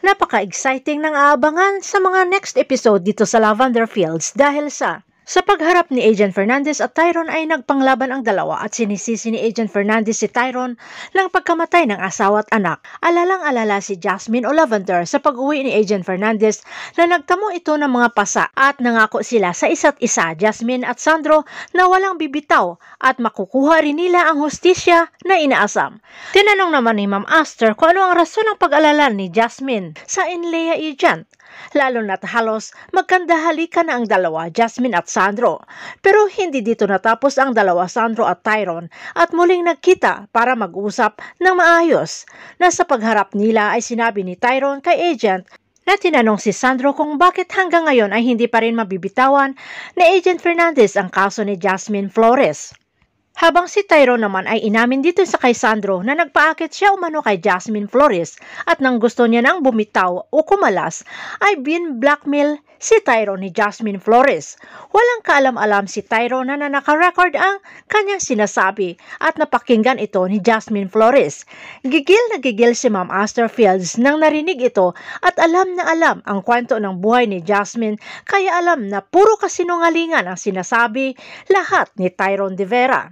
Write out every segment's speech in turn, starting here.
Napaka-exciting ng aabangan sa mga next episode dito sa Lavender Fields dahil sa pagharap ni Agent Fernandez at Tyrone ay nagpanglaban ang dalawa at sinisisi ni Agent Fernandez si Tyrone ng pagkamatay ng asawa at anak. Alalang-alala si Jasmine o Lavender sa pag-uwi ni Agent Fernandez na nagtamo ito ng mga pasa at nangako sila sa isa't isa, Jasmine at Sandro, na walang bibitaw at makukuha rin nila ang hustisya na inaasam. Tinanong naman ni Ma'am Aster kung ano ang rason ng pag-alala ni Jasmine sa Inlea Agent. Lalo na't halos magkandahalikan na ang dalawa, Jasmine at Sandro. Pero hindi dito natapos ang dalawa, Sandro at Tyrone, at muling nagkita para mag-usap ng maayos. Nasa pagharap nila ay sinabi ni Tyrone kay Agent na tinanong si Sandro kung bakit hanggang ngayon ay hindi pa rin mabibitawan ni Agent Fernandez ang kaso ni Jasmine Flores. Habang si Tyrone naman ay inamin dito sa kay Sandro na nagpaakit siya umano kay Jasmine Flores at nang gusto niya nang bumitaw o kumalas ay bin-blackmail si Tyrone ni Jasmine Flores. Walang kaalam-alam si Tyrone na naka-record ang kanyang sinasabi at napakinggan ito ni Jasmine Flores. Gigil na gigil si Ma'am Aster Fields nang narinig ito at alam na alam ang kwento ng buhay ni Jasmine kaya alam na puro kasinungalingan ang sinasabi lahat ni Tyrone de Vera.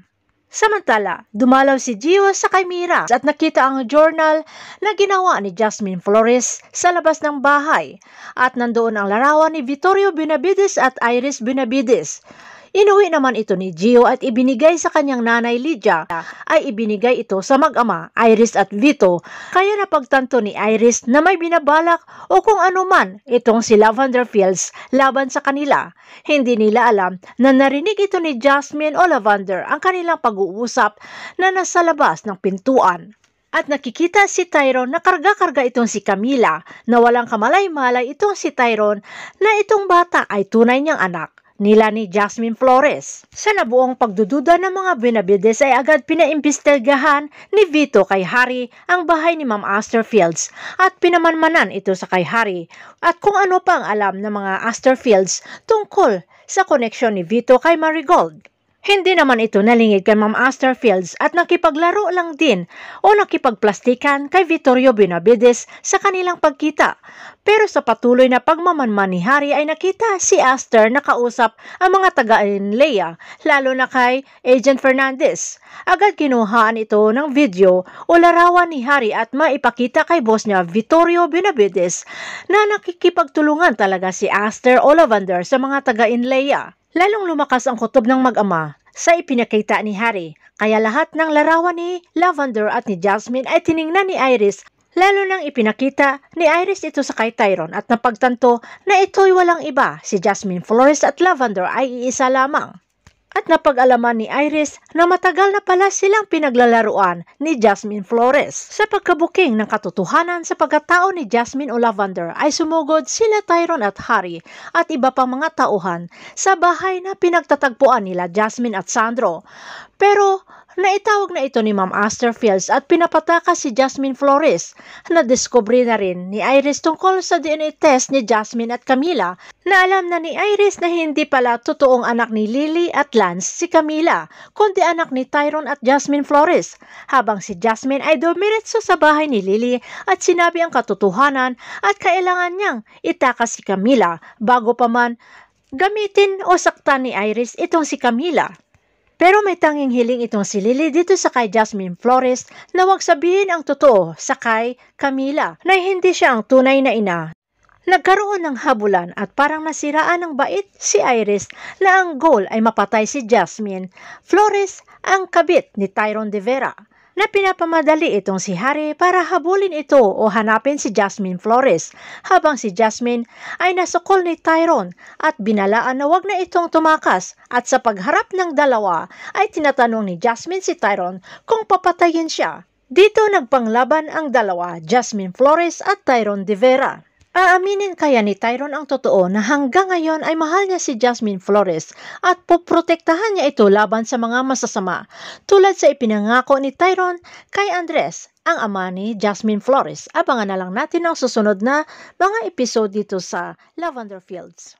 Samantala, dumalaw si Gio sa kay Mira at nakita ang journal na ginawa ni Jasmine Flores sa labas ng bahay at nandoon ang larawan ni Vittorio Benavides at Iris Benavides. Inuwi naman ito ni Gio at ibinigay sa kanyang nanay Lydia ay ibinigay ito sa mag-ama Iris at Vito kaya napagtanto ni Iris na may binabalak o kung ano man itong si Lavender Fields laban sa kanila. Hindi nila alam na narinig ito ni Jasmine o Lavender ang kanilang pag-uusap na nasa labas ng pintuan. At nakikita si Tyrone na karga-karga itong si Camila na walang kamalay-malay itong si Tyrone na itong bata ay tunay niyang anak nila ni Jasmine Flores. Sa nabuong pagdududa ng mga Benavides ay agad pinaimbestigahan ni Vito kay Harry ang bahay ni Ma'am Aster Fields at pinamanmanan ito sa kay Harry at kung ano pang alam ng mga Aster Fields tungkol sa koneksyon ni Vito kay Marigold. Hindi naman ito nalingid kay Ma'am Aster Fields at nakipaglaro lang din o nakipagplastikan kay Vittorio Benavides sa kanilang pagkita. Pero sa patuloy na pagmamanman ni Harry ay nakita si Aster na kausap ang mga taga-Inlea, lalo na kay Agent Fernandez. Agad kinuhaan ito ng video o larawan ni Harry at maipakita kay boss niya Vittorio Benavides na nakikipagtulungan talaga si Aster o Lavender sa mga taga-Inlea. Lalong lumakas ang kutob ng mag-ama sa ipinakita ni Harry, kaya lahat ng larawan ni Lavender at ni Jasmine ay tiningnan ni Iris, lalo nang ipinakita ni Iris ito sa kay Tyrone at napagtanto na ito'y walang iba, si Jasmine Flores at Lavender ay iisa lamang. At napag-alaman ni Iris na matagal na pala silang pinaglalaruan ni Jasmine Flores. Sa pagkabuking ng katotohanan sa pagkatao ni Jasmine o Lavender ay sumugod sila Tyrone at Harry at iba pang mga tauhan sa bahay na pinagtatagpuan nila Jasmine at Sandro. Pero naitawag na ito ni Ma'am Aster Fields at pinapatakas si Jasmine Flores. Nadiskubre na rin ni Iris tungkol sa DNA test ni Jasmine at Camila na alam na ni Iris na hindi pala totoong anak ni Lily at Lance si Camila, kundi anak ni Tyrone at Jasmine Flores. Habang si Jasmine ay dumiretso sa bahay ni Lily at sinabi ang katotohanan at kailangan niyang itakas si Camila bago pa man gamitin o saktan ni Iris itong si Camila. Pero may tanging hiling itong si Lily dito sa kay Jasmine Flores na wag sabihin ang totoo sa kay Camila na hindi siya ang tunay na ina. Nagkaroon ng habulan at parang nasiraan ng bait si Iris na ang goal ay mapatay si Jasmine Flores, ang kabit ni Tyrone de Vera, na pinapamadali itong si Harry para habulin ito o hanapin si Jasmine Flores, habang si Jasmine ay nasukol ni Tyrone at binalaan na wag na itong tumakas at sa pagharap ng dalawa ay tinatanong ni Jasmine si Tyrone kung papatayin siya. Dito nagpanglaban ang dalawa, Jasmine Flores at Tyrone de Vera. Aaminin kaya ni Tyrone ang totoo na hanggang ngayon ay mahal niya si Jasmine Flores at poprotektahan niya ito laban sa mga masasama, tulad sa ipinangako ni Tyrone kay Andres, ang ama ni Jasmine Flores. Abangan na lang natin ang susunod na mga episode dito sa Lavender Fields.